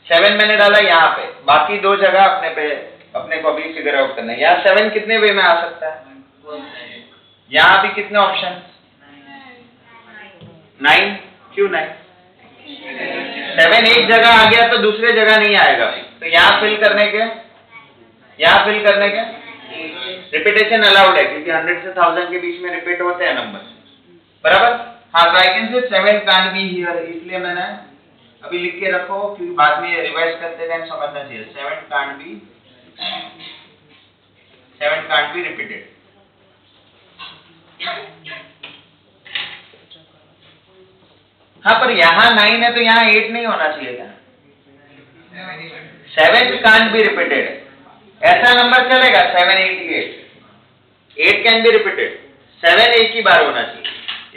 7 मैंने डाला यहाँ पे, बाकी 2 जगह अपने को अभी फिगर आउट करना है। यहाँ 7 कितने वे में आ सकता है? यहाँ भी कितने ऑप्शन? 9। क्यों 9? 7 एक जगह आ गया तो दूसरे जगह नहीं आएगा, तो यहाँ फिल करने के रिपीटेशन अलाउड है, क्योंकि 100 से 1000 के बीच में रिपीट होते हैं नंबर, बराबर। हाँ, तो I can say 7 can't be here, इसलिए मैंने अभी लिख के रखो, क्योंकि बाद में रिवाइज करते टाइम समझना चाहिए। 7 कांट बी रिपीटेड। हाँ, पर यहाँ 9 है तो यहाँ 8 नहीं होना चाहिए था। 7 कांट बी रिपीटेड, ऐसा नंबर चलेगा 7, 8, 8 कैन बी रिपीटेड। 7 एक ही बार होना चाहिए,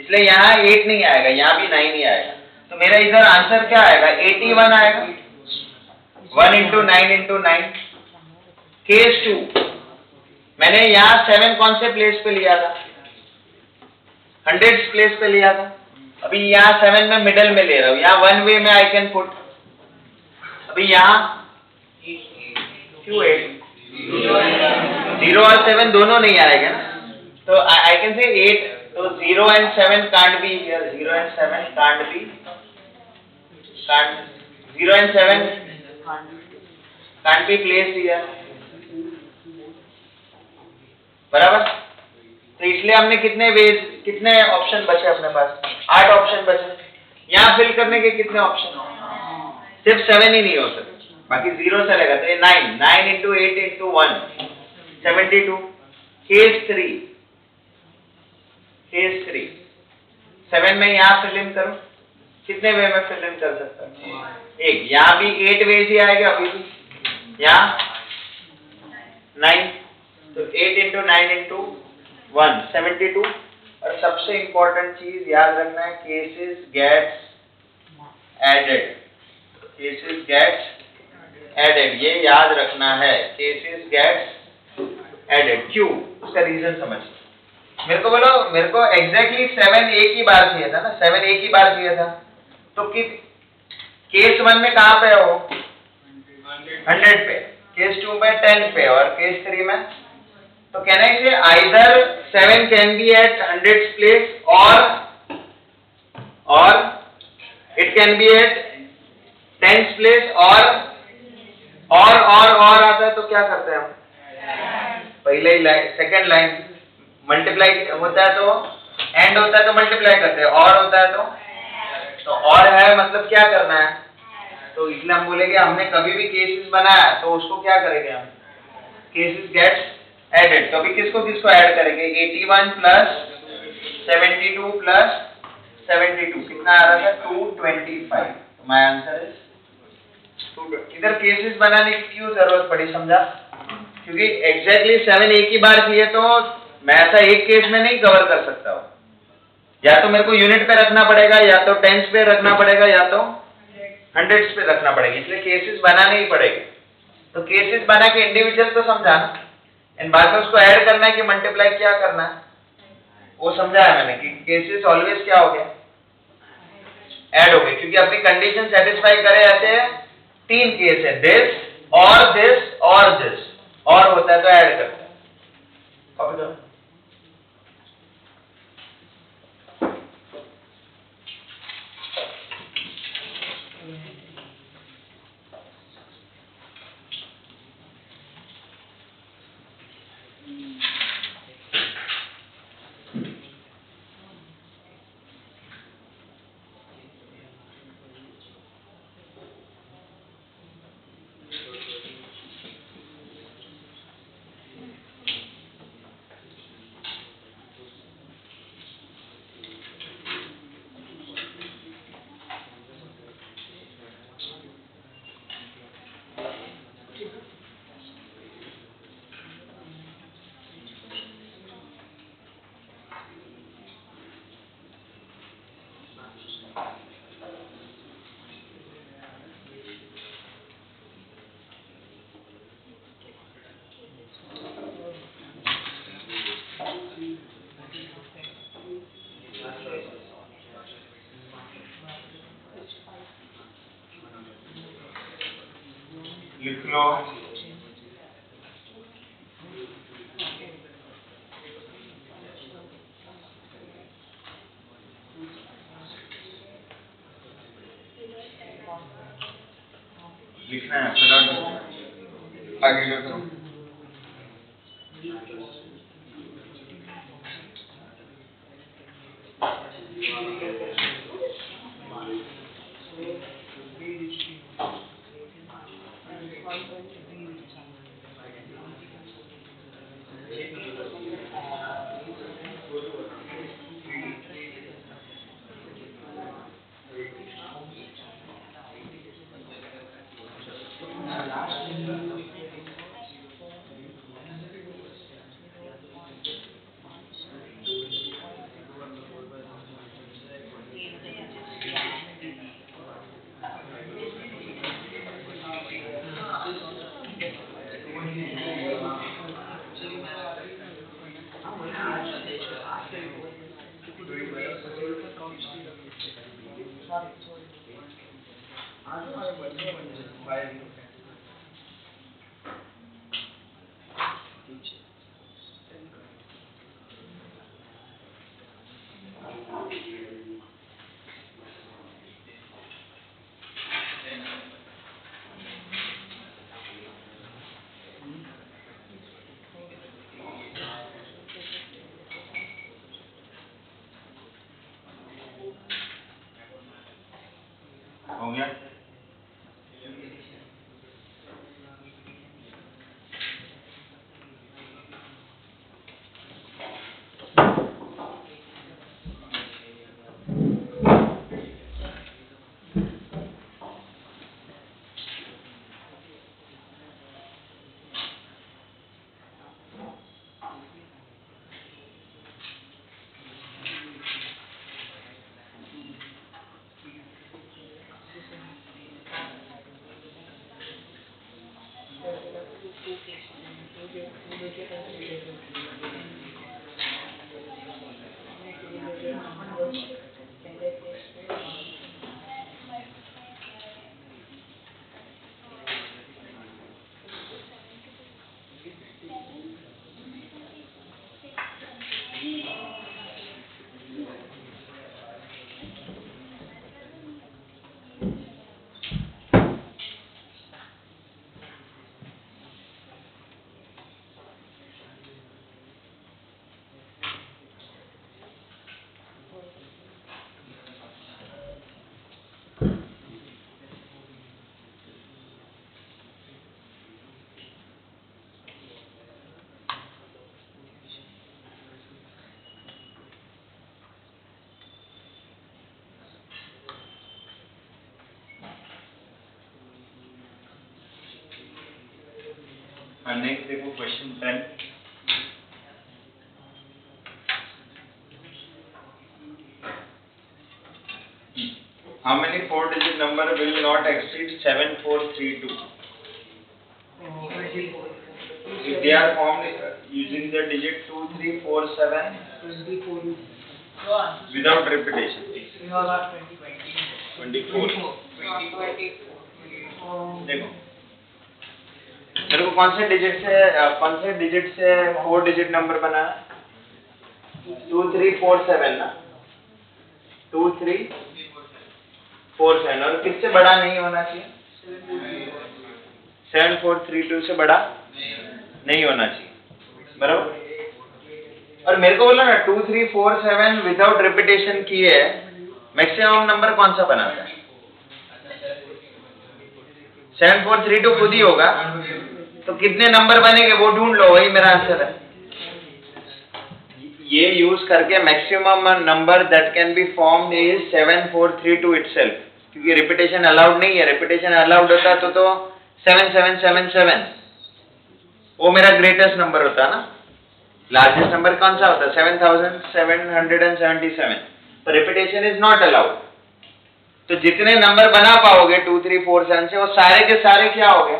इसलिए यहाँ 8 नहीं आएगा, यहाँ भी 9 ही आएगा। तो मेरा इधर आंसर क्या आएगा? 81 आएगा। 1 into 9 into 9। केस 2 मैंने यहाँ 7 कौन से प्लेस पे लिया था? 100 प्लेस पे लिया था। अभी यहाँ 7 में मिडल में ले रहा हूँ, यहाँ 1 वे में आई कैन पुट। अभी यहाँ क्यों 8? 0 और 7 दोनों नहीं आएगा ना, तो आई कैन से 8। तो 0 and 7 can't be here. 0 and 7 can't be. 0 and 7 can't be placed here. बराबर। तो इसलिए हमने कितने ऑप्शन बचे अपने पास? 8 ऑप्शन बचे। यहाँ फिल करने के कितने ऑप्शन? सिर्फ 7 ही नहीं हो सकते, बाकी 0 चलेगा। तो ये 9 into 8 into 1 72। केस 3 7 में यहाँ फिल इन करो, कितने वे में फिल इन कर सकता है? एक। यहाँ भी 8 वेज ही आएगा, अभी भी यहाँ 9, तो 8 into 9 into 1 72। और सबसे इंपॉर्टेंट चीज याद रखना है, केसेस गेट्स एडेड, ये याद रखना है, केसेस गेट्स एडेड। क्यों? उसका रीजन समझ। मेरे को एग्जैक्टली 7 एक ही बार चाहिए था ना, 7 एक ही बार चाहिए था, तो केस 1 में कहाँ पे हो? 100 पे, केस 2 में 10 पे, और केस 3 में, तो कहना है कि either 7 can be at 100 place और it can be at 10 place, और आता है तो क्या करते हैं हम? पहले ही लाइन, सेकेंड लाइन मल्टीप्लाई होता है तो एंड होता है तो मल्टीप्लाई करते हैं, और होता है तो और है, मतलब क्या करना है? तो इसलिए हम बोलेंगे हमने कभी भी केसेस बनाया तो उसको क्या करेंगे हम? Cases gets added. तो अभी किसको ऐड करेंगे? 81 प्लस 72 प्लस 72 कितना आ रहा था? 225। तो माय आंसर इज 220। इधर केसेस बनाने की क्यों जरूरत पड़ी, समझा? क्योंकि एग्जैक्टली 7 एक ही बार चाहिए, तो मैं ऐसा एक केस में नहीं कवर कर सकता हूँ। या तो मेरे को यूनिट पे रखना पड़ेगा, या तो टेंस पे रखना पड़ेगा, या तो 100 पे रखना पड़ेगा, इसलिए केसेस बनाने ही पड़ेगा। तो केसेस बना के इंडिविजुअल तो समझाना, एंड बाद में उसको ऐड करना है कि मल्टीप्लाई क्या करना है, वो समझाया मैंने कि केसेस ऑलवेज क्या हो गया? ऐड हो गए, क्योंकि अपनी कंडीशन सेटिस्फाई करे। ऐसे 3 केस है, दिस और दिस और दिस, और होता है तो ऐड करते हैं। कॉपी करो। लो। लिखना है फटाफट, आगे का करो। हो गया? नेक्स्ट देखो question 10। How many 4-digit number will not exceed 7432? If they are formed using the digit 2, 3, 4, 7 without repetition. 24। देखो मेरे को कौन से डिजिट से 4 डिजिट नंबर बना है? 2, 3, 4, 7 ना, 2, 3, 4, 7 और किससे बड़ा नहीं होना चाहिए? 7432 से बड़ा नहीं होना चाहिए, बराबर। और मेरे को बोला ना 2, 3, 4, 7 विदाउट रिपीटेशन किए मैक्सिमम नंबर कौन सा बनाता है? 7432 खुद ही होगा, तो कितने नंबर बनेंगे वो ढूंढ लो, वही मेरा आंसर है। ये यूज करके maximum number that can be formed is 7432 itself, क्योंकि रिपीटेशन अलाउड नहीं है। रिपीटेशन अलाउड होता तो 7777 वो मेरा ग्रेटेस्ट नंबर होता ना। लार्जेस्ट नंबर कौन सा होता? 7777। तो रिपीटेशन इज नॉट अलाउड। तो जितने नंबर बना पाओगे 2, 3, 4, 7 से, वो सारे के सारे क्या हो गए?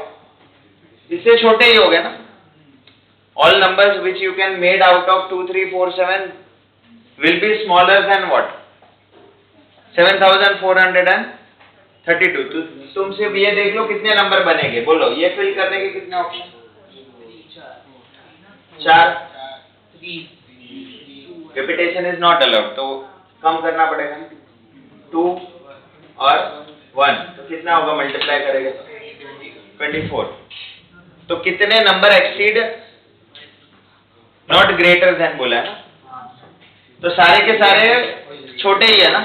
इससे छोटे ही हो गए ना। All numbers which you can made out of 2, 3, 4, 7 will be smaller than what? 7432 32। तो तुम सिर्फ ये देख लो कितने नंबर बनेंगे, बोलो ये फिल करने के कितने option? 4। Repetition is not allowed, तो कम करना पड़ेगा 2 और 1, तो कितना होगा मल्टीप्लाई करेंगे 24। तो कितने number exceed not greater than बोला है ना, तो सारे के सारे छोटे ही है ना,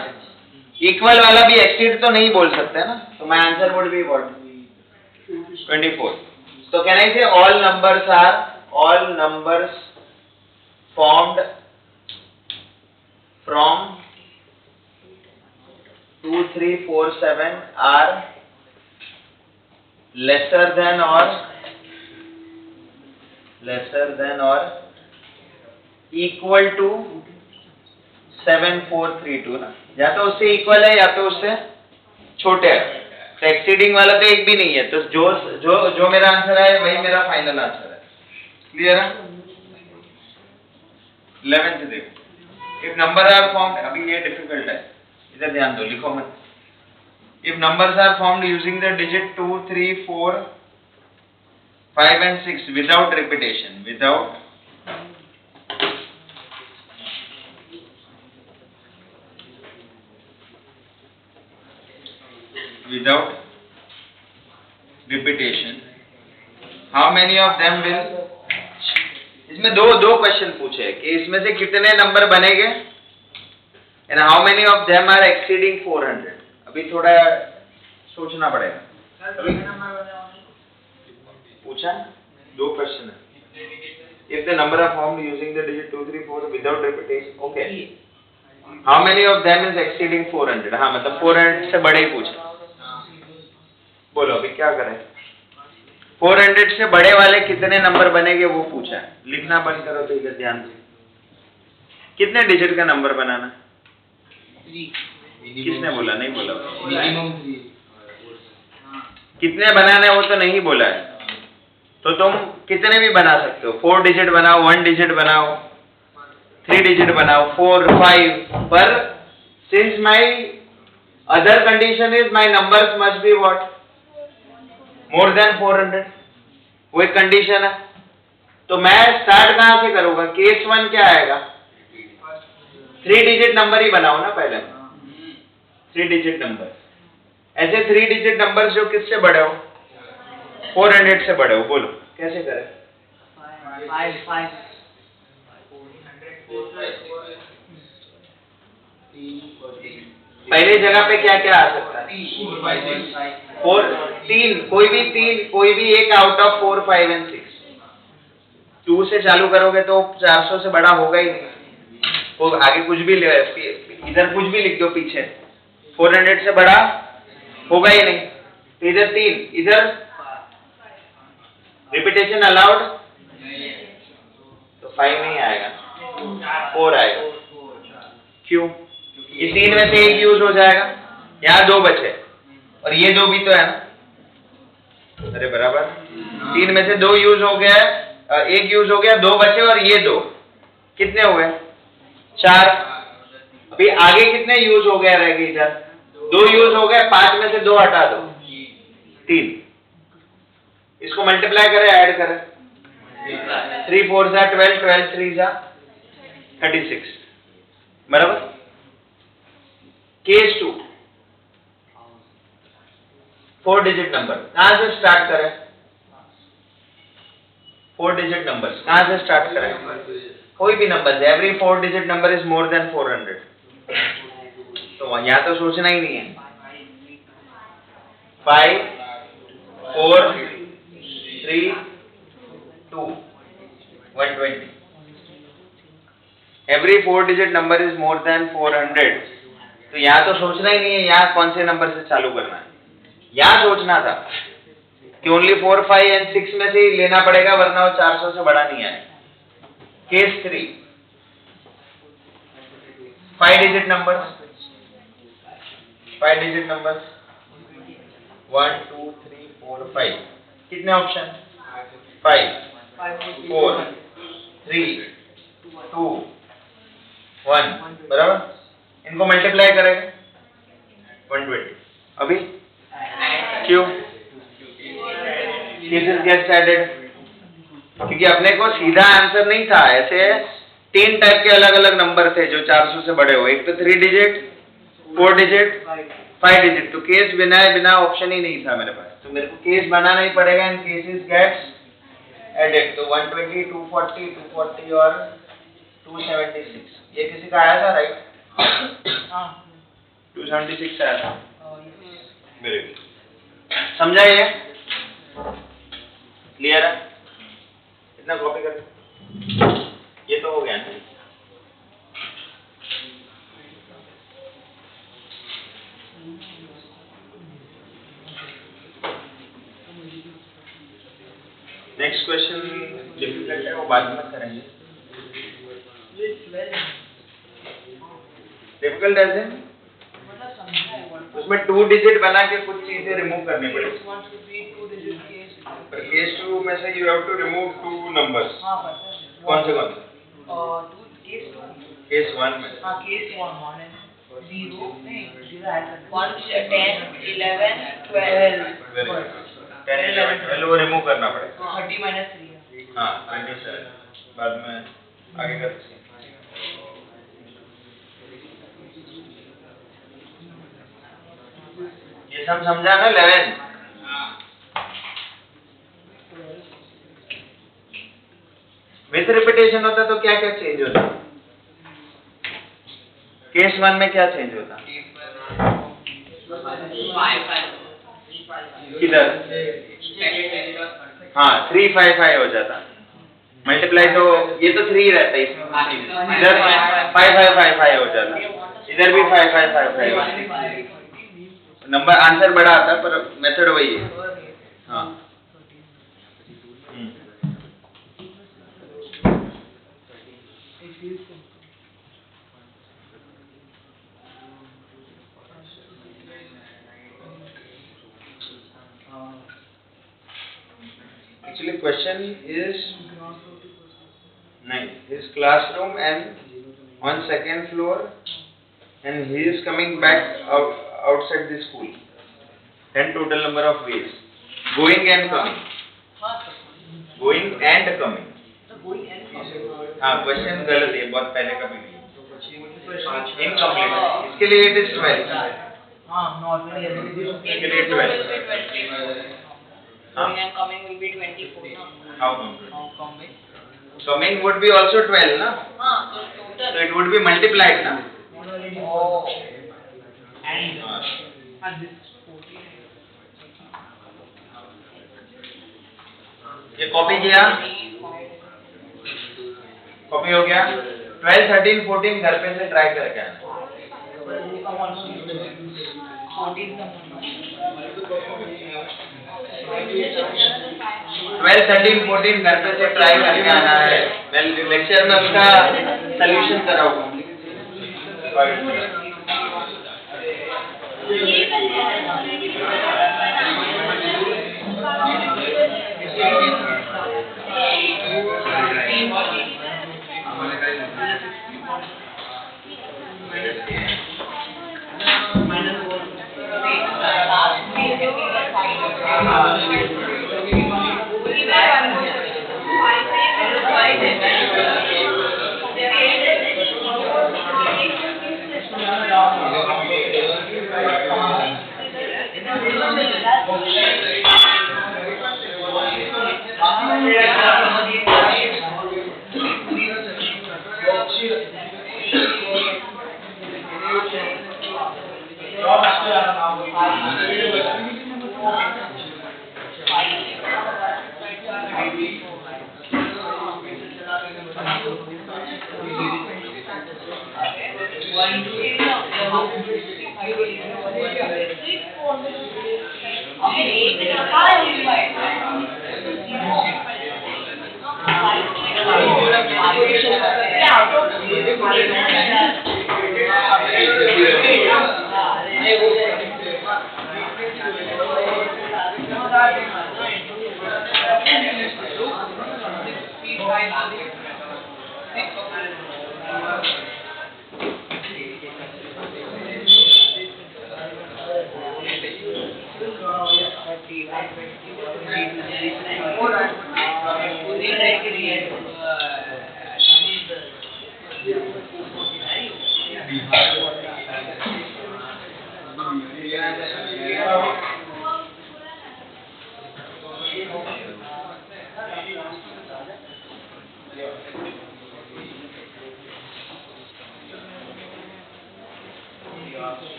इक्वल वाला भी एक्सीड तो नहीं बोल सकते ना, तो my answer would be what 24। तो कैन आई से all numbers formed from 2, 3, 4, 7 are lesser than or equal to 7, 4, 3, 2 ना, या तो उससे इक्वल है या तो उससे छोटे है, तो एक्सीडिंग वाला तो एक भी नहीं है, तो जो मेरा आंसर है वही मेरा फाइनल आंसर है। क्लियर है? 11th देखो, इफ नंबर आर फॉर्म्ड, अभी ये डिफिकल्ट है, इधर ध्यान दो, लिखो मत। If numbers are formed using the digit 2, 3, 4, 5 and 6 without repetition, without repetition, how many of them will, इसमें दो क्वेश्चन पूछे हैं कि इसमें से कितने नंबर बनेंगे and how many of them are exceeding 400। अभी थोड़ा सोचना पड़ेगा, पूछा दो क्वेश्चन है। If the number are formed using the digit 2, 3, 4 without repetition, okay, how many of them is exceeding 400, हाँ मतलब 400 से बड़े ही पूछा। बोलो अभी क्या करें, 400 से बड़े वाले कितने नंबर बनेंगे वो पूछा है, लिखना बंद करो तो इधर ध्यान से। कितने डिजिट का नंबर बनाना? 3। किसने बोला? नहीं बोला। कितने बनाने वो तो नहीं बोला है, तो तुम कितने भी बना सकते हो, 4 डिजिट बनाओ, 1 डिजिट बनाओ, 3 डिजिट बनाओ, 4, 5, पर since my other condition is my numbers must be what more than 400, वो एक कंडीशन है। तो मैं स्टार्ट कहां से करूंगा? केस 1 क्या आएगा? 3 डिजिट नंबर ही बनाओ ना पहले, 3 डिजिट नंबर, ऐसे 3 डिजिट नंबर जो किससे बड़े हो? 400 से बड़े हो। बोलो कैसे करें? 5 पहले जगह पे क्या क्या आ सकता है? 4, 3, कोई भी एक आउट ऑफ 4, 5 and 6। 2 से चालू करोगे तो 400 से बड़ा होगा ही नहीं, वो आगे कुछ भी इधर कुछ भी लिख दो पीछे, 400 से बड़ा होगा ही नहीं, तो इधर 3, इधर रिपीटेशन अलाउड, तो 5 नहीं आएगा, 4 आएगा। क्यों? ये 3 में से एक यूज हो जाएगा, यहाँ 2 बचे और ये 2 भी तो है ना, अरे बराबर, 3 में से 2 यूज हो गया, एक यूज हो गया, 2 बचे और ये 2, कितने हुए? 4। अभी आगे कितने यूज हो गया रह गए? इधर 2 यूज हो गए, 5 में से 2 हटा दो, 3। इसको मल्टीप्लाई करें, ऐड करें, 3 4 जा 12, 12 3 जा 36, बराबर। केस 2, 4 डिजिट नंबर, कहां से स्टार्ट करें? 4 डिजिट नंबर कहां से स्टार्ट करें? कोई भी number, every 4 digit number is more than 400, तो यहां तो सोचना ही नहीं है। 5 4 3 2 120, every 4 digit number is more than 400, तो यहां तो सोचना ही नहीं है यहाँ कौन से नंबर से चालू करना है। यहाँ सोचना था कि ओनली 4, 5 and 6 में से ही लेना पड़ेगा, वरना वो 400 से बड़ा नहीं आए। केस 3, 5 डिजिट नंबर्स, 1 2 3 4 5, कितने ऑप्शन? 5 4 3 2 1, बराबर। इनको मल्टीप्लाई करेंगे 120। अभी क्यों? केसेस गेट्स एडेड क्योंकि अपने को सीधा आंसर नहीं था, ऐसे 3 टाइप के अलग अलग नंबर थे जो 400 से बड़े हो, एक तो 3 डिजिट, 4 डिजिट, 5 डिजिट। तो केस बिना ऑप्शन ही नहीं था मेरे पास, तो मेरे को केस बनाना ही पड़ेगा। एंड केसेस गेट्स एडेड, तो 120, 240, 240 और 276, ये किसी का आया था राइट? 276 आया था। वेरी गुड, समझा ये? क्लियर है? इतना कॉपी कर, ये तो हो गया ना। नेक्स्ट क्वेश्चन डिफिकल्ट है, वो बाद में करेंगे। डिफिकल्ट ऐसे उसमें 2 डिजिट बना के कुछ चीजें रिमूव करनी पड़ेगी। पर केस 2 में से you have to remove 2 numbers. कौन से? केस 1 में केस 1 है 0 1 10 11 12 वेरी गुड, 10 11 12 वो रिमूव करना पड़ेगा। 30 minus 3 है। हाँ 27 बाद में आगे कर सकते हैं। ये सब समझा ना? 11 विथ रिपीटेशन होता तो क्या क्या चेंज होता? केस 1 में क्या चेंज होता? किधर? हाँ 3 5 5 हो जाता, मल्टीप्लाई तो ये तो 3 रहता है इसमें, इधर 5 5 5 5 हो जाता, इधर भी 5 5 5 5 हो जाता। नंबर आंसर बड़ा आता है पर मेथड वही है। हाँ actually question is नहीं, his classroom and on second floor and he is coming back outside the school, and total number of ways going and coming, going and coming। हाँ question गलत है, बहुत पहले का भी इनकम्प्लीट, इसके लिए इट इज 12। हाँ नॉर्मली इसके लिए 12। Going and coming will be 24 ना? How coming? Coming would be also 12 ना? हाँ तो total So it would be multiplied ना? oh and this 14 ये कॉपी किया? कॉपी हो गया? 12 13 14 घर पे से ट्राई करके आना। 12 13 14 घर पे से ट्राई करके आना है। मैं लेक्चर में उसका सॉल्यूशन कराऊंगा।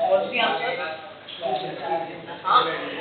What's the answer? हाँ?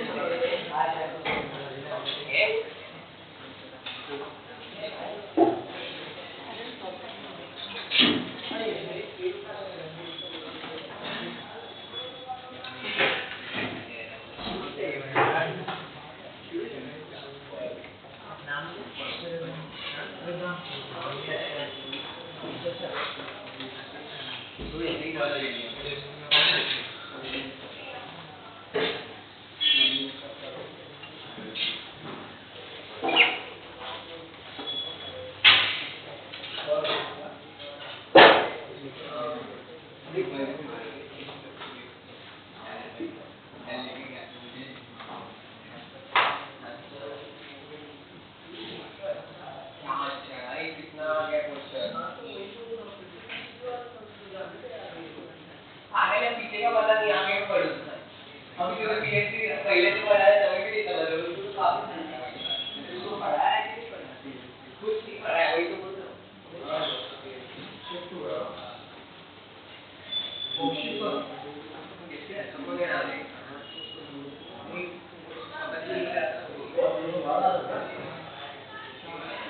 आगे पीछे का पता नहीं आगे पढ़ो अभी तो पीएचडी पहले तो पढ़ा